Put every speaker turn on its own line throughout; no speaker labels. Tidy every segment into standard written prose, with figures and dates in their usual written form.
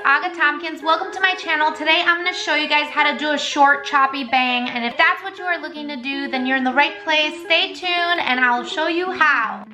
Aga Tompkins. Welcome to my channel. Today I'm going to show you guys how to do a short choppy bang, and if that's what you are looking to do, then you're in the right place. Stay tuned and I'll show you how.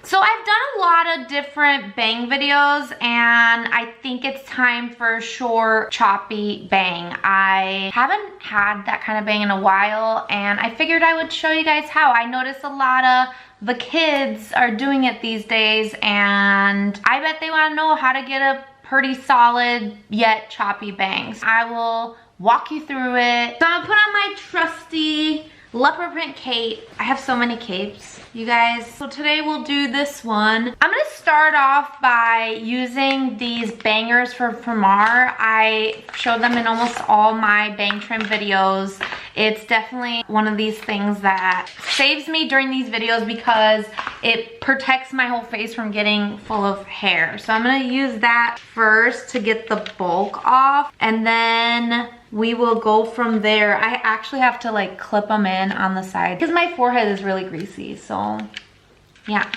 So I've done a lot of different bang videos and I think it's time for a short choppy bang. I haven't had that kind of bang in a while and I figured I would show you guys how. I noticed a lot of the kids are doing it these days and I bet they want to know how to get a pretty solid yet choppy bangs. I will walk you through it. So I'm gonna put on my trusty leopard print cape. I have so many capes, you guys. So today we'll do this one. I'm gonna start off by using these bangers from I show them in almost all my bang trim videos. It's definitely one of these things that saves me during these videos because it protects my whole face from getting full of hair. So I'm gonna use that first to get the bulk off, and then we will go from there. I actually have to like clip them in on the side because my forehead is really greasy, so yeah.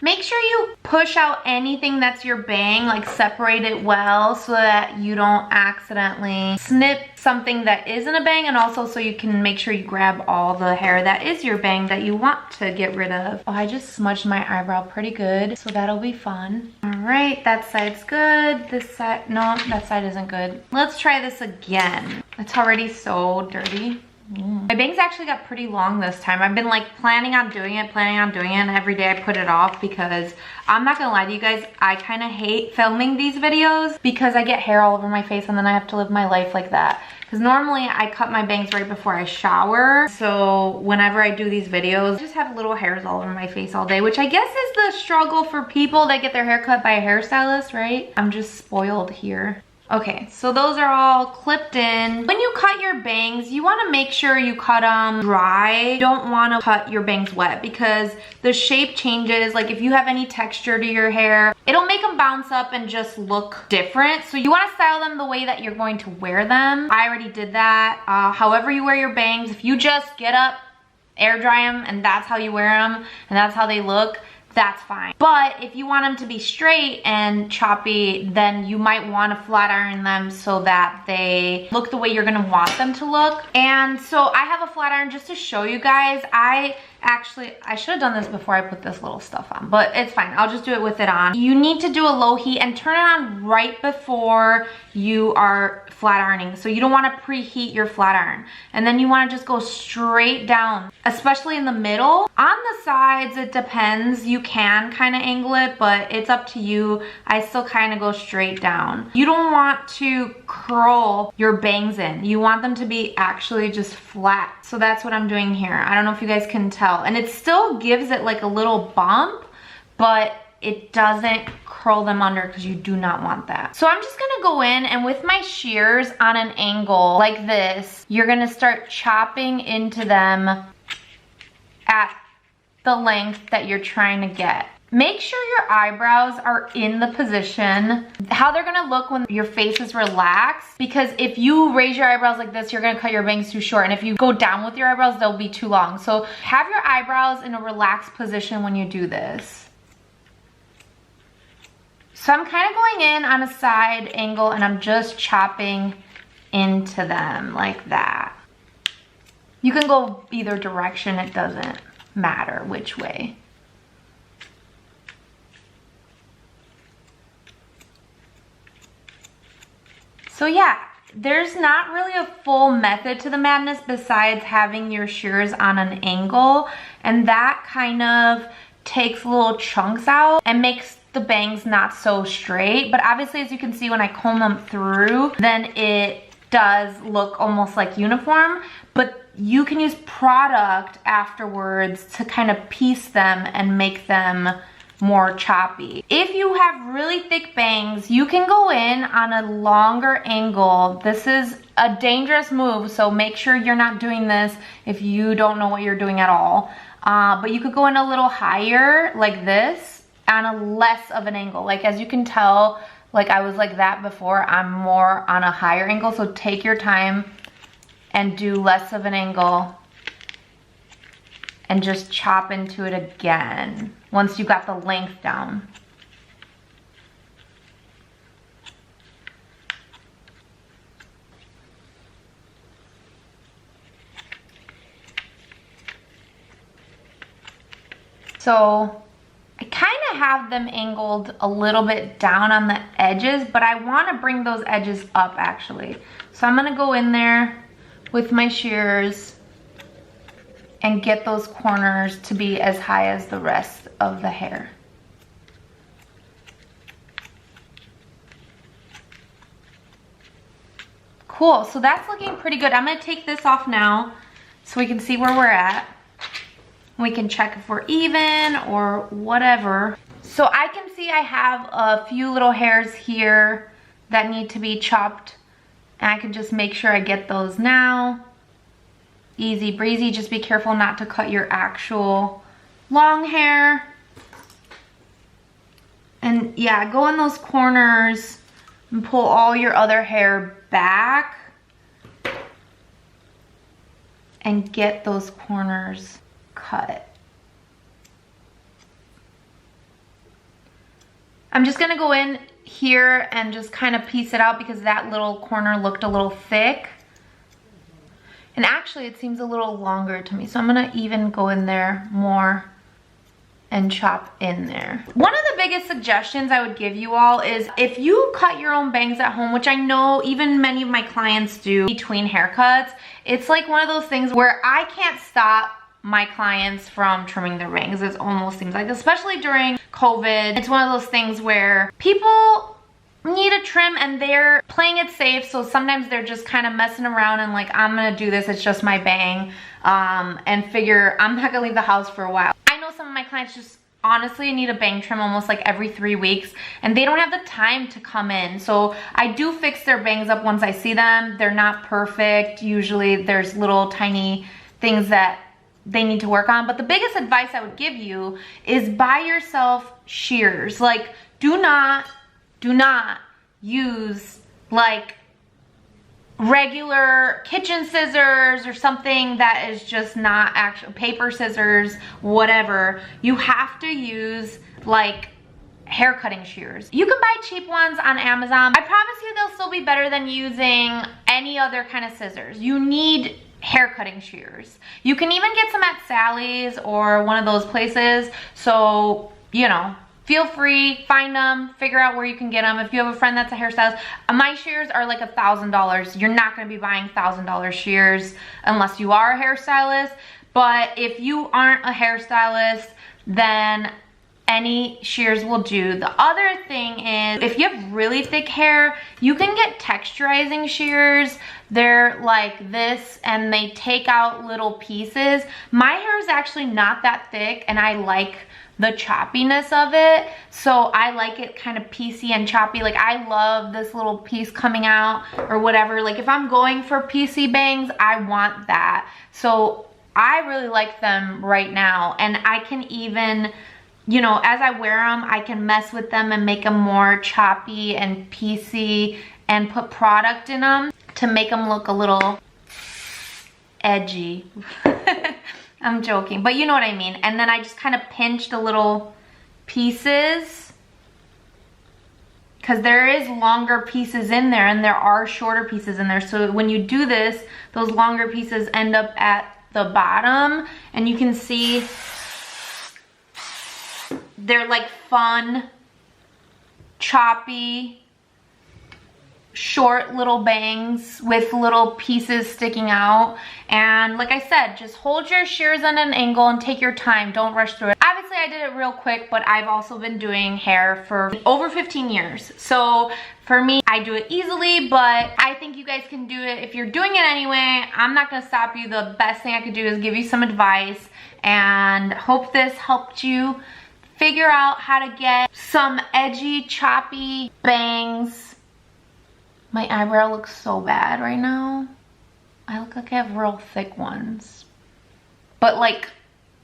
Make sure you push out anything that's your bang, like separate it well so that you don't accidentally snip something that isn't a bang, and also so you can make sure you grab all the hair that is your bang that you want to get rid of. Oh, I just smudged my eyebrow pretty good, so that'll be fun. All right, that side's good. This side, no, that side isn't good. Let's try this again. It's already so dirty. My bangs actually got pretty long this time. I've been like planning on doing it, and every day I put it off because I'm not gonna lie to you guys, I kind of hate filming these videos because I get hair all over my face and then I have to live my life like that. Because normally I cut my bangs right before I shower, so whenever I do these videos, I just have little hairs all over my face all day, which I guess is the struggle for people that get their hair cut by a hairstylist, right? I'm just spoiled here. Okay, so those are all clipped in. When you cut your bangs, you want to make sure you cut them dry. You don't want to cut your bangs wet because the shape changes. Like if you have any texture to your hair, it'll make them bounce up and just look different. So you want to style them the way that you're going to wear them. I already did that. However you wear your bangs, if you just get up, air dry them, and that's how you wear them, and that's how they look, that's fine. But if you want them to be straight and choppy, then you might want to flat iron them so that they look the way you're gonna want them to look. And so I have a flat iron just to show you guys. I should have done this before I put this little stuff on, but it's fine. I'll just do it with it on. You need to do a low heat and turn it on right before you are flat ironing. So you don't want to preheat your flat iron. And then you want to just go straight down, especially in the middle. On the sides, it depends. You can kind of angle it, but it's up to you. I still kind of go straight down. You don't want to curl your bangs in. You want them to be actually just flat. So that's what I'm doing here. I don't know if you guys can tell. And it still gives it like a little bump, but it doesn't curl them under because you do not want that. So I'm just gonna go in and with my shears on an angle like this, you're gonna start chopping into them at the length that you're trying to get. Make sure your eyebrows are in the position, how they're gonna look when your face is relaxed, because if you raise your eyebrows like this, you're gonna cut your bangs too short, and if you go down with your eyebrows, they'll be too long. So have your eyebrows in a relaxed position when you do this. So I'm kind of going in on a side angle and I'm just chopping into them like that. You can go either direction, it doesn't matter which way. So yeah, there's not really a full method to the madness besides having your shears on an angle, and that kind of takes little chunks out and makes the bangs not so straight. But obviously, as you can see when I comb them through, then it does look almost like uniform, but you can use product afterwards to kind of piece them and make them more choppy. If you have really thick bangs, you can go in on a longer angle. This is a dangerous move, so make sure you're not doing this if you don't know what you're doing at all. But you could go in a little higher like this on a less of an angle. Like as you can tell, like I was like that before, I'm more on a higher angle. So take your time and do less of an angle and just chop into it again once you got the length down. So I kind of have them angled a little bit down on the edges, but I want to bring those edges up actually. So I'm going to go in there with my shears and get those corners to be as high as the rest of the hair. Cool, so that's looking pretty good. I'm gonna take this off now so we can see where we're at. We can check if we're even or whatever. So I can see I have a few little hairs here that need to be chopped, and I can just make sure I get those now. Easy breezy, just be careful not to cut your actual long hair. And yeah, go in those corners and pull all your other hair back and get those corners cut. I'm just gonna go in here and just kind of piece it out because that little corner looked a little thick. And actually it seems a little longer to me. So I'm gonna even go in there more and chop in there. One of the biggest suggestions I would give you all is if you cut your own bangs at home, which I know even many of my clients do between haircuts, it's like one of those things where I can't stop my clients from trimming their bangs. It almost seems like, especially during COVID, it's one of those things where people need a trim and they're playing it safe, so sometimes they're just kind of messing around and like, I'm gonna do this, it's just my bang, and figure I'm not gonna leave the house for a while. I know some of my clients just honestly need a bang trim almost like every 3 weeks and they don't have the time to come in, so I do fix their bangs up once I see them. They're not perfect, usually there's little tiny things that they need to work on, but the biggest advice I would give you is buy yourself shears. Like, do not use like regular kitchen scissors or something that is just not actual paper scissors, whatever. You have to use like hair cutting shears. You can buy cheap ones on Amazon. I promise you they'll still be better than using any other kind of scissors. You need hair cutting shears. You can even get some at Sally's or one of those places. So, you know, feel free, find them, figure out where you can get them. If you have a friend that's a hairstylist, my shears are like $1,000. You're not gonna be buying $1,000 shears unless you are a hairstylist. But if you aren't a hairstylist, then any shears will do. The other thing is, if you have really thick hair, you can get texturizing shears. They're like this and they take out little pieces. My hair is actually not that thick and I like the choppiness of it, so I like it kind of piecey and choppy. Like, I love this little piece coming out or whatever. Like, if I'm going for piecey bangs, I want that. So I really like them right now, and I can even, you know, as I wear them, I can mess with them and make them more choppy and piecey and put product in them to make them look a little edgy. I'm joking, but you know what I mean. And then I just kind of pinched the little pieces because there is longer pieces in there and there are shorter pieces in there. So when you do this, those longer pieces end up at the bottom, and you can see they're like fun, choppy, short little bangs with little pieces sticking out. And like I said, just hold your shears at an angle and take your time. Don't rush through it. Obviously I did it real quick, but I've also been doing hair for over 15 years. So for me, I do it easily, but I think you guys can do it if you're doing it anyway. I'm not gonna stop you. The best thing I could do is give you some advice, and hope this helped you figure out how to get some edgy, choppy bangs. My eyebrow looks so bad right now. I look like I have real thick ones. But like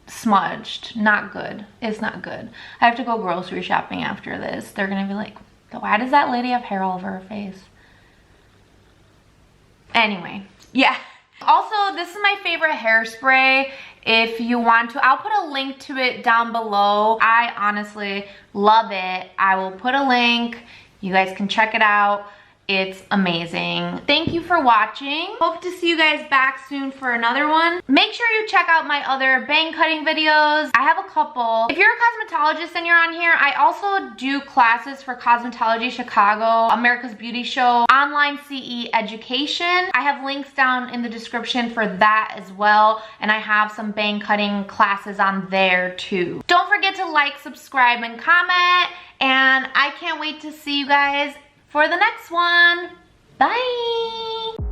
smudged, not good. It's not good. I have to go grocery shopping after this. They're gonna be like, why does that lady have hair all over her face? Anyway, yeah. Also, this is my favorite hairspray. If you want to, I'll put a link to it down below. I honestly love it. I will put a link. You guys can check it out. It's amazing. Thank you for watching. Hope to see you guys back soon for another one. Make sure you check out my other bang cutting videos. I have a couple. If you're a cosmetologist and you're on here, I also do classes for Cosmetology Chicago, America's Beauty Show, online CE education. I have links down in the description for that as well, and I have some bang cutting classes on there too. Don't forget to like, subscribe, and comment, and I can't wait to see you guys for the next one. Bye!